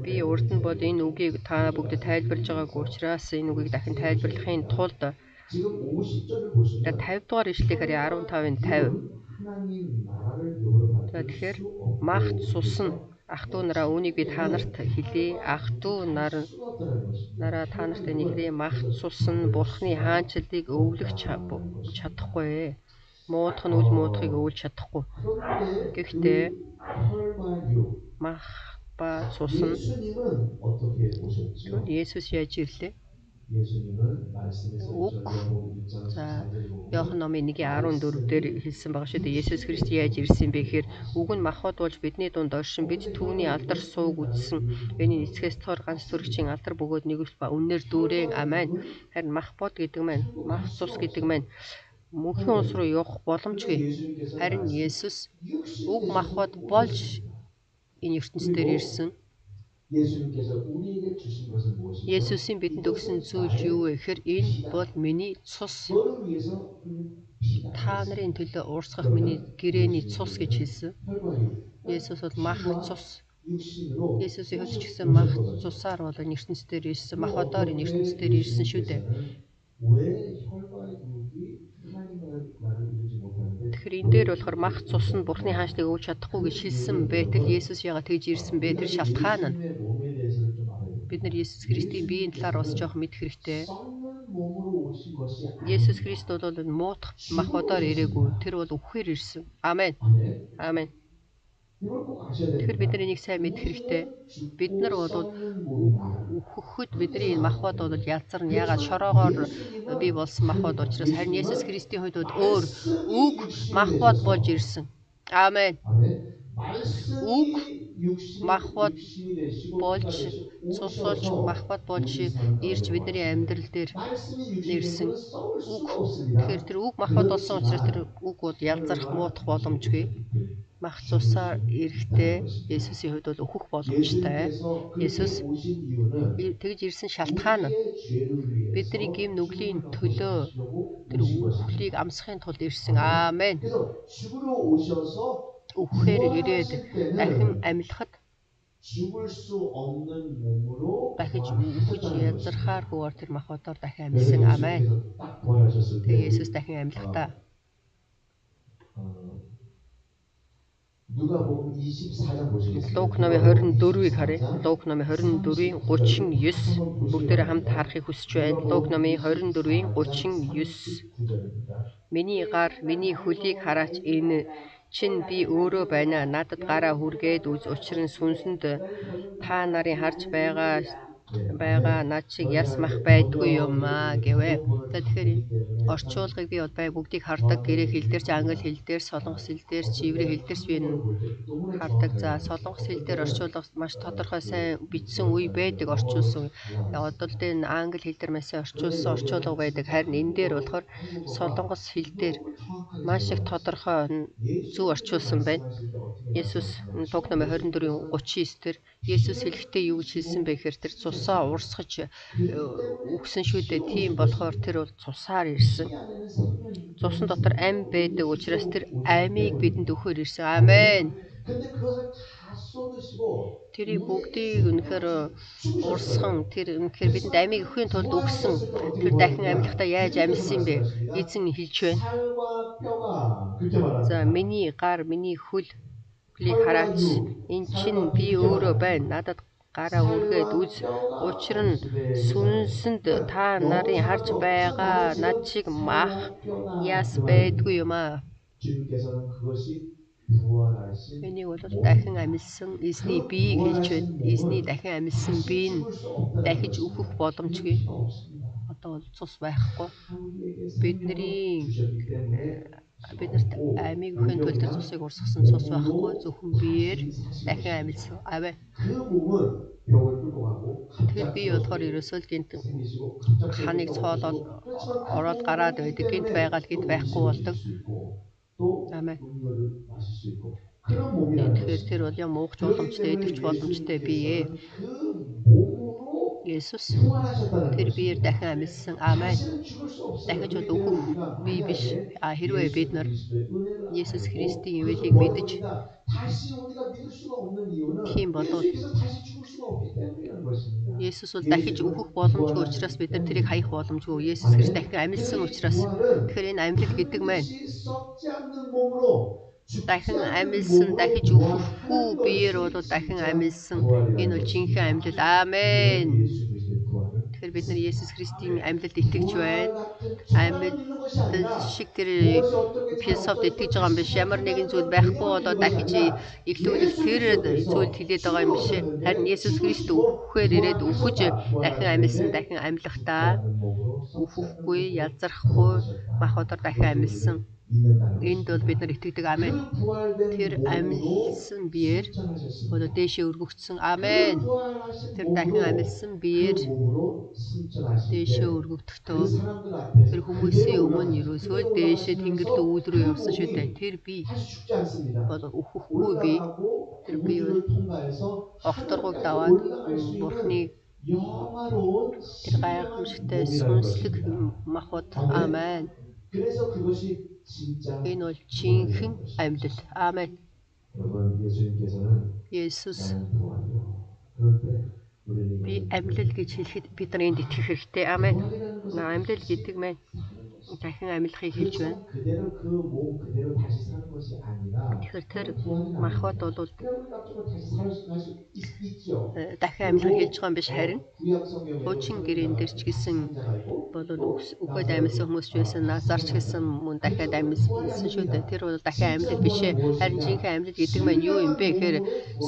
Би урд нь бол энэ үгийг та бүгдэд тайлбарлаж байгаагүй учраас энэ үгийг дахин тайлбарлахын тулд 50 дугаар ишлэгийг харъя. 15-ын 50. За тэгэхээр мах цус нь ах дүү нараа үүнийг би та нарт хэлье. Ах дүү нараа та нарт энийг хэлье. Мах цус нь Бурхны хаанчлалыг өвлөх чадахгүй. Муудах нь үл муудахыг өвлж чадахгүй. Гэхдээ мах ба цус нь Есүс яаж ирлээ? Үг. За Иохан номын 1:14 дээр хэлсэн байгаа шүү дээ. Есүс Христ яаж ирсэн бэ гэхээр үг нь махбод болж бидний дунд оршин бид түүний алдар сууг үзсэн. Энэ эцгээс тоор ганц төрөгчийн алдар бөгөөд нэгүс ба үнээр дүүрэн. Амен. Харин махбод гэдэг маань, мах цус гэдэг маань мөнхийн улс руу явах боломжгүй. Харин Есүс үг махбод болж энэ ертөнцийн дээр ирсэн. Есүсийн бидэнд өгсөн зүйл юу вэ гэхээр энэ бол миний цус. Та нарын төлөө уурсгах миний гэрээний цус гэж хэлсэн. Есүс бол мах цус. Есүсийн хувьд ч гэсэн мах цусаар бол энэ ертөнцийн дээр ирсэн. Махбодоор энэ ертөнцийн дээр ирсэн шүү дээ. Тэгэхээр энэ дээр болохоор мах цус нь Бурхны хаанчлалыг өвлж чадахгүй гэж хэлсэн байтал Есүс яагаад тэгж ирсэн бэ? Тэр шалтгаан нь бид нар Есүс Христийн биеийн талаар бас жоох мэдэх хэрэгтэй. Есүс Христ бол муудах махбодоор ирээгүй. Тэр бол үхэхээр ирсэн. Амен. Амен. Тэгэхээр бид нар энийг сайн мэдэх хэрэгтэй. Бид нар бол үхэхэд бидний энэ махбод бол ялзарна. Яагаад шороогоор бий болсон махбод учраас харин Есүс Христийн хувьд бол өөр үг махбод болж ирсэн. Амен. Үг махбод болж цус болж махбод болж ирж бидний амьдрал дээр нэрсэн үг. Тэгэхээр тэр үг махбод болсон учраас тэр үг бол ялзарх муудах боломжгүй. Мах цусаар ирэхдээ Есүсийн хувьд бол өөхөх боломжтой. Есүс тэгж ирсэн шалтгаан нь бидний гэм нүглийн төлөө тэр үхлийг амсахын тулд ирсэн. Аамен. Үхэхээр ирээд дахин амьлахад дахиж үхэж язрахааргүйгээр тэр махбодоор дахин амьсан. Аамен. Тэгээ Есүс дахин амьлахдаа Лук номын 24-ийг харъя. Лук номын 24-ийн 39 бүгдээрээ хамт харахыг хүсэж байна. Лук номын 24-ийн 39. Миний гар, миний хөлийг хараач, энэ чинь би өөрөө байна. Надад гараа хүргээд үз. Учир нь сүнсэнд та нарын харж байгаа байгаа над шиг яс мах байдгүй юм аа гэвэ. Тэгэхээр орчуулгыг би бай бүгдийг хардаг. Грек хэл дээр ч, англи хэл дээр, солонгос хэл дээр ч, еврей хэл дээр ч би хардаг. За солонгос хэл дээр орчуулга маш тодорхой сайн бичсэн үе байдаг орчуулсан. Одоо л энэ англи хэл дээр маш сайн орчуулсан орчуулга байдаг. Харин энэ дээр болохоор солонгос хэл дээр маш их тодорхой зөв орчуулсан байна. Есүс Луг номын 24-ийн 39 дээр Есүс хэлэхдээ юу гэж хэлсэн бэ гэхээр тэр цусаа урсгаж өгсөн шүү дээ. Тийм болохоор тэр бол цусаар ирсэн. Цусан дотор ам байдаг учраас тэр амийг бидэнд өгөхөөр ирсэн. Амен. Тэрийг бүгдийг үнэхээр урсган тэр үнэхээр бидэнд амийг өгөхийн тулд өгсөн. Тэр дахин амьлахдаа яаж амьдсан бэ? Эзэн хэлж байна. За миний гар, миний хөлийг хараач. Энд чинь би өөрөө байна. Надад гараа үргээд үз. Учир нь сүнсэнд та нарын харж байгаа над шиг мах яс байдгүй юм аа. Энийг бол дахин амьлсан эзний биеийг хэлж байна. Эзний дахин амьлсан бие нь дахиж өгөх боломжгүй. Одоо бол цус байхгүй. Биднэрт амийг өгөхийн тулд тэр цусыг урсгасан цус байхгүй. Зөвхөн биеэр дахин амьлсан. Аваа. Тэгэхээр би болохоор ерөөсөө л гинт ханыг цоолоод ороод гараад байдаг. Гинт байгаад гинт байхгүй болдог. Амен. Тэгэхээр тэр бол юм уугч боломжтой, идэвч боломжтой бие. Есүс тэр биеэр дахин амьдсан. Амен. Дахиж бол өгөх бие биш. Хэрвээ бид нар Есүс Христийн ивэлийг мэдэж тийм болов. Есүс бол дахиж өгөх боломжгүй учраас бид нар тэрийг хаях боломжгүй. Есүс Христ дахин амьдсан учраас. Тэгэхээр энэ амьлал гэдэг маань дахин амьлсан, дахиж өгөхгүй биеэр бол дахин амьлсан. Энэ бол жинхэнэ амьлал. Амен. Тэгэхээр бид нар Есүс Христийн амьлалд итгэж байна. Амьлал шиг тэр философид итгэж байгаа юм биш. Ямар нэгэн зүйл байхгүй болоод дахиж иглүүлэх тэр зүйлд хилээд байгаа юм биш. Харин Есүс Христ өгөхээр ирээд өгөж дахин амьлсан, дахин амьлахдаа өөхөхгүй, ялзрахгүй мах өдөр дахин амьлсан. Энд бол бид нар итгэдэг. Амен. Тэр амьлсан биеэр одоо дээшээ өргөгдсөн. Амен. Тэр дахин амьлсан биеэр дээшээ өргөгдөхдөө тэр хүмүүсийн өмнө ерөөсөө дээшээ тэнгэр лүү рүү явсан шүү дээ. Тэр бие бол өөхөхгүй бие. Тэр бие бол огторгыг даваад Бурхны тэр гайхамшигтай сүнслэг махбод. Амен. Энэ бол жинхэнэ амьлал. Амен. Есүс би амьлал гэж хэлэхэд бид нар энд итгэх хэрэгтэй. Амен. Амьлал гэдэг маань дахин амьлахыг хэлж байна. Тэгэхээр тэр махбод бол дахин амьлахыг хэлж байгаа юм биш, харин хуучин гэрээн дээр ч гэсэн бол үхээд амьсан хүмүүс ч байсан, Назарч гэсэн мөн дахиад амьсан шүү дээ. Тэр бол дахин амьлал биш ээ. Харин жинхэнэ амьлал гэдэг маань юу юм бэ гэхээр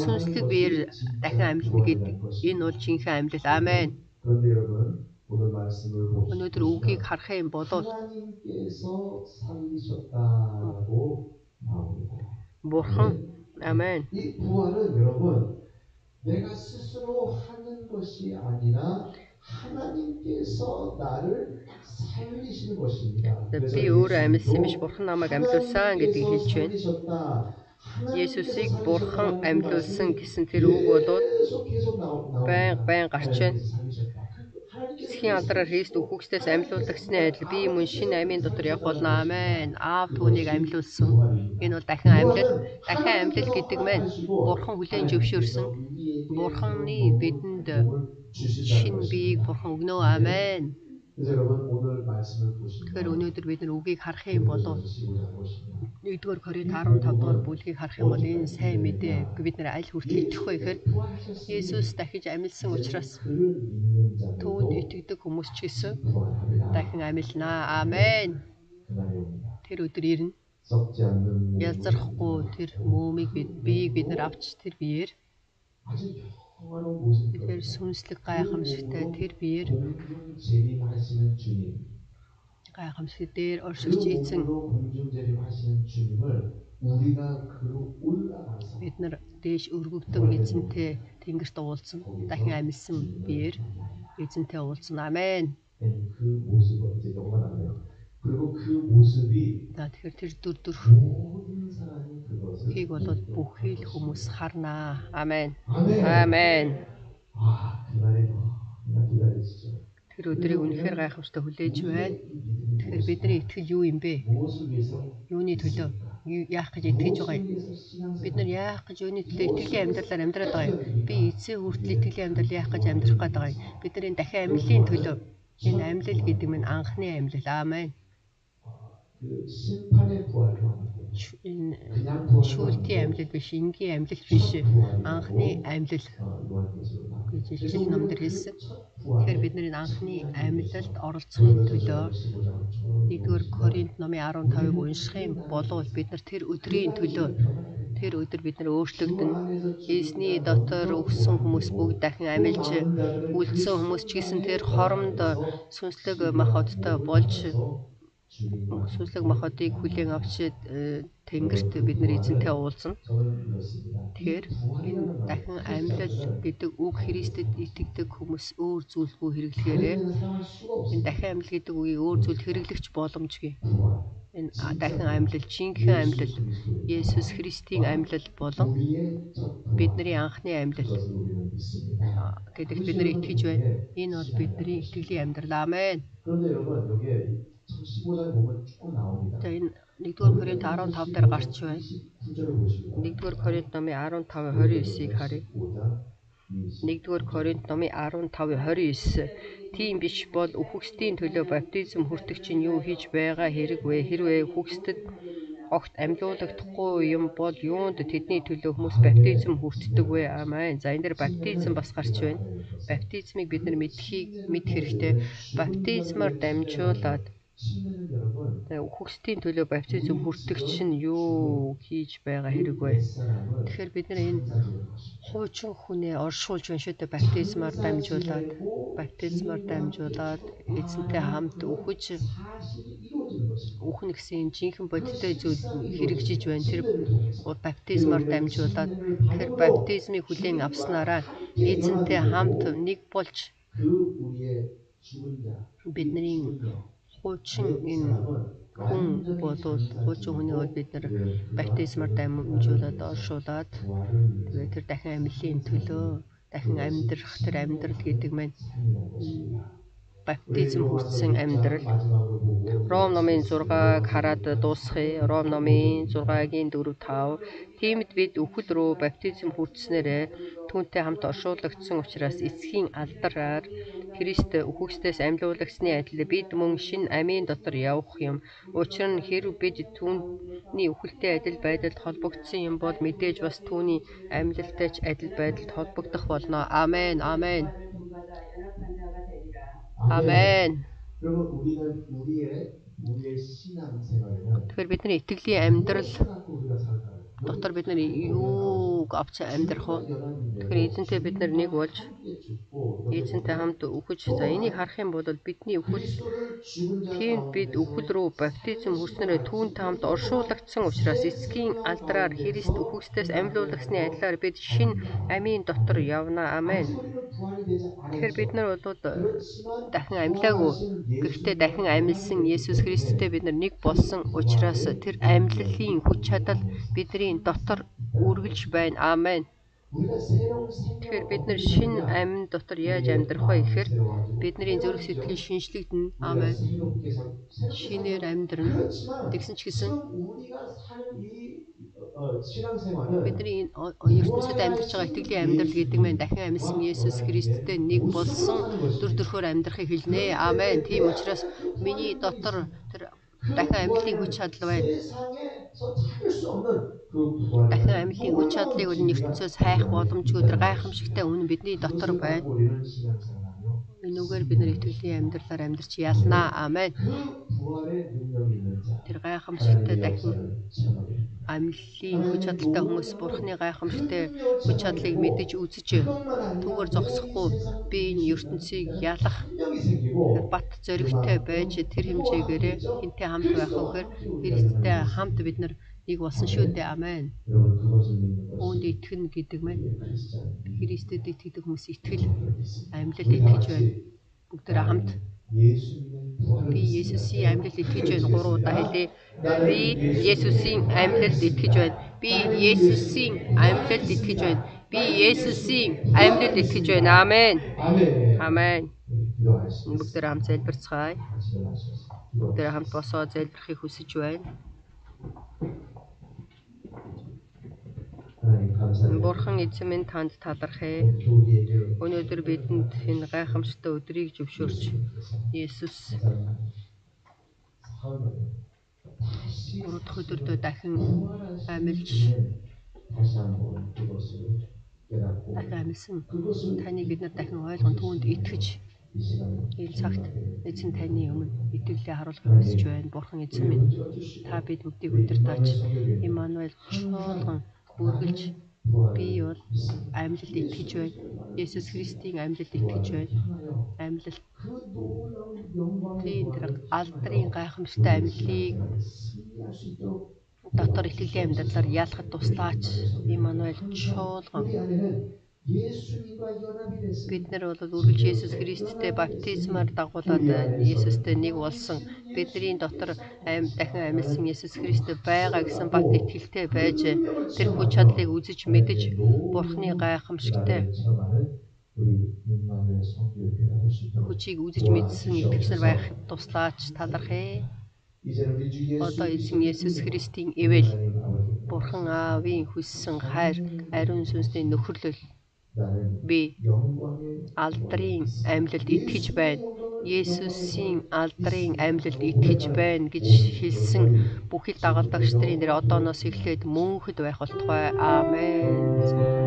сүнслэг биеэр дахин амьлна гэдэг. Энэ бол жинхэнэ амьлал. Амен. Өнөөдөр үгийг харах юм бол Бурхан. Амен. Би өөрөө амьдсан биш, Бурхан намайг амьлуулсан гэдгийг хэлж байна. Есүсийг Бурхан амьлуулсан гэсэн тэр үг болоод байн гарч байна. Эсхийн алдраар Христ үхэгчдээс амьлуулагдсны адил би мөн шинэ амийн дотор явах болно. Амен. Аав түүнийг амьлуулсан. Энэ бол дахин амьлал. Дахин амьлал гэдэг маань Бурхан хүлээн зөвшөөрсөн. Бурханы бидэнд шинэ биеийг Бурхан өгнө. Амен. Тэгэхээр өнөөдөр бид нар үгийг харах юм бол 1-р Коринт 15-р бүлгийг харах юм бол энэ сайн мэдээ бид нар аль хүртэл итгэх вэ гэхээр Есүс дахиж амьлсан учраас түүнд итгэдэг хүмүүс ч гэсэн дахин амьлнаа. Амен. Тэр өдөр ирнэ. Ялзрахгүй тэр мөөмийг биеийг бид нар авч тэр биеэр 평화로운 모습이 Тэгэхээр 거든요. сүнслэг гайхамшигтай тэр биеэр 공중 재림하시는 주님, гайхамшиг дээр 그 оршигч эзэн 몸으로 공중 재림하시는 주님을 우리가 그로 올라가서 бид нар дээш өргөгдөн эзэнтэй тэнгэрт уулзсан дахин амьсан биеэр эзэнтэй уулзсан. Амен. 그 모습을 이제 영어가 나네요. 그리고 그 모습이 Тэгэхээр тэр дүр 모든 사람이 그것을 хийг болоод бүхий л хүмүүс харнаа. Амен. 아멘. Амен. 그날이 너무나 기다리시죠. Тэр өдрийг үнэхээр гайхамшигтай хүлээж байна. Тэгэхээр бидний итгэл юу юм бэ? 무엇을 위해서? Юуны төлөө? Яах гэж итгэж байгаа юм? Бид нар яах гэж юуны төлөө итгэлийн амьдралаар амьдраад байгаа юм? Би эцсийн хүртэл итгэлийн амьдрал яах гэж амьдрах гээд байгаа юм? Бидний дахин амьлын төлөө. Энэ амьлал гэдэг нь анхны амьлал. Амен. 그 심판의 부활을 Энэ шүүлтийн амьлал биш, энгийн амьлал биш. Анхны амьлал гэж Итгэл номдэр хэлсэн. Тэгэхээр бид нарын анхны амьлалд оролцохын төлөө 1-р Коринт номын 15-ыг унших юм болов бид нар тэр өдрийн төлөө тэр өдөр бид нар өөрчлөгдөн. Эзний дотор өгсөн хүмүүс бүгд дахин амилж үлдсэн хүмүүс ч гэсэн тэр хоромд сүнслэг махбодтой болж сүнслэг махбодыг хүлээн авч тэнгэрт бид нар эзэнтэй уулзна. Тэгэхээр энэ дахин амьлал гэдэг үг Христэд итгэдэг хүмүүс өөр зүйлгүй хэрэглэхээрээ энэ дахин амьлал гэдэг үгийг өөр зүйл хэрэглэгч боломжгүй. Энэ дахин амьлал, жинхэнэ амьлал, Есүс Христийн амьлал болон бидний анхны амьлал гэдэгт бид нар итгэж байна. Энэ бол бидний итгэлийн амьдрал. Амен. За энэ 1-р Коринт 15 дээр гарч байна. 1-р Коринт номын 15:29-ыг харъя. 1-р Коринт номын 15:29. Тийм биш бол үхэгсдийн төлөө баптизм хүртэгч нь юу хийж байгаа хэрэг вэ? Хэрвээ үхэгсдэд огт амьлуулагдахгүй юм бол юунд тэдний төлөө хүмүүс баптизм хүртдэг вэ? Амен. За энэ дээр баптизм бас гарч байна. Баптизмыг бид нар мэдэх хэрэгтэй. Баптизмаар дамжуулаад үхэгсдийн төлөө баптизм хүртэгч нь юу хийж байгаа хэрэг вэ? Тэгэхээр бид нар энэ хуучин хүнээ оршуулж байна шүү дээ. Баптизмаар дамжуулаад эзэнтэй хамт үхнэ гэсэн жинхэнэ бодиттой зүйл хэрэгжиж байна. Тэр баптизмаар дамжуулаад тэр баптизмыг хүлээн авснараа эзэнтэй хамт нэг болж бидний хуучин энэ хүн болоод хуучин хүний бол бид нар баптизмаар дамжуулаад оршуулад тэгээд тэр дахин амьлын төлөө дахин амьдрах тэр амьдрал гэдэг маань баптизм хүртсэн амьдрал. Ром номын 6-г хараад дуусгая. Ром номын 6-гийн 4-5. Тиймд бид үхэл рүү баптизм хүртснээрээ түүнтэй хамт оршуулгдсан учраас эцгийн алдараар Христ үхэгсдээс амьлуулагдсны адил бид мөн шинэ амийн дотор явах юм. Учир нь хэрв бид түүний үхэлтэй адил байдалд холбогдсон юм бол мэдээж бас түүний амьлалтай ч адил байдалд холбогдох болно. Амен. Амен. Амен. Тэгэхээр бидний итгэлийн амьдрал дотор бид нар юуг авч амьдрах вэ? Тэгэхээр эзэнтэй бид нар нэг болж эзэнтэй хамт үхэж за энийг харах юм бол бидний үхэл тийм бид үхэл рүү баптизм хүрснээрээ түүнтэй хамт оршуулгдсан учраас эцгийн алдраар Христ үхэгсдээс амьлуулагдсны адилаар бид шинэ амийн дотор явна. Амен. Тэгэхээр бид нар бол дахин амьлаагүй. Гэхдээ дахин амьлсан Есүс Христтэй бид нар нэг болсон учраас тэр амьлалын хүч чадал бидний дотор үргэлж байна. Амен. Тэгэхээр бид нар шинэ амин дотор яаж амьдрах вэ гэхээр бидний зүрх сэтгэлийн шинжлэгдэнэ. Амен. Шинээр амьдрна. Тэгсэн ч гэсэн бидний ертөнцид амьдарч байгаа итгэлийн амьдрал гэдэг нь дахин амьсан Есүс Христтэй нэг болсон дүр төрхөөр амьдрахыг хэлнэ. Амен. Тийм учраас миний дотор тэр дахин амьлын хүч чадал байна. Дахин амьлын хүч чадлыг бол ертөнцөөс хайх боломжгүй тэр гайхамшигтай үнэн бидний дотор байна. Энүүгээр бид нар итгэлийн амьдралаар амьдарч ялнаа. Амен. 그 부활의 능력이 있는 자 Тэр гайхамшигтай 하나님의 дахин 역사를 체험하게 됩니다. амьлалын хүч чадалтай хүмүүс Бурхны гайхамшигтай хүч чадлыг мэдэж үзэж түүгээр зогсохгүй би энэ ертөнцийг ялах бат зоригтой байж тэр хэмжээгээр хинтээ хамт байх үгээр Христтэй хамт бид нар нэг болсон шүү дээ. Амен. 여러분 그것을 믿는 Үүнд 것이 итгэн гэдэг мэн 크리스찬 Христэд итгэдэг хүмүүс итгэл 믿습니다. амьлал итгэж байна. Бүгдээрээ хамт 예수 믿는 부활을 би Есүсийн амьлалд итгэж байна. 3 удаа хэлээ. Би Есүсийн амьлалд итгэж байна. Би Есүсийн амьлалд итгэж байна. Би Есүсийн амьлалд итгэж байна. Амен. 아멘. Амен. 기도하겠습니다. Бүгдээрээ хамт залбирцгаая. 같이 일어나셔서 Бүгдээрээ хамт босоо залбирахыг хүсэж байна. 하나님 감사합니다. Бурхан эзэн минь танд талархъя. 또 우리에게 Өнөөдөр бидэнд энэ гайхамшигтай өдрийг зөвшөөрч Есүс 다시 3 дахь өдөртөө дахин амьлж 다시 한번 그것을 깨닫고 дахин амьсан 그것을 таныг бид нар дахин ойлгон түүнд итгэж 이 시간에 энэ цагт эзэн таны өмнө итгэлээ харуулахыг хүсэж байна. Бурхан эзэн минь та бид бүгдийг удирдаач. Иммануэль чуулган үргэлж би бол амьлалд итгэж байна. Есүс Христийн амьлалд итгэж байна. Амьлал 그 놀라운 영광의 тийм тэр алдрын гайхамшигтай амьлалыг 승리할 수 있도록 дотор итгэлийн амьдралаар яалахад туслаач. Иммануэль чуулган 우리 안에는 예수님과 연합이 됐습니다. бид нар бол үргэлж Есүс Христтэй баптизмаар дагуулад Есүстэй нэг болсон. Бидний дотор дахин амьсан Есүс Христтэй байгаа гэсэн бат итгэлтэй байж тэр хүч чадлыг үзэж мэдэж Бурхны гайхамшигтай 우리 임마누엘 성교회가 될 수 있도록 хүчийг үзэж мэдсэн итгэгчнэр байх туслаач талархъя. 이제는 우리 주 Одоо 예수 эзэн Есүс Христийн ивэл 하나님 아버지 Бурхан Аавын хүссэн хайр, ариун сүнсний нөхөрлөл 나는 би 영광의 алдрын амьлалд итгэж байна. Есүсийн алдрын амьлалд итгэж байна гэж хэлсэн бүхэл дагалдагч нарын нэр одооноос эхлээд мөнхөд байх болтугай. Аамен.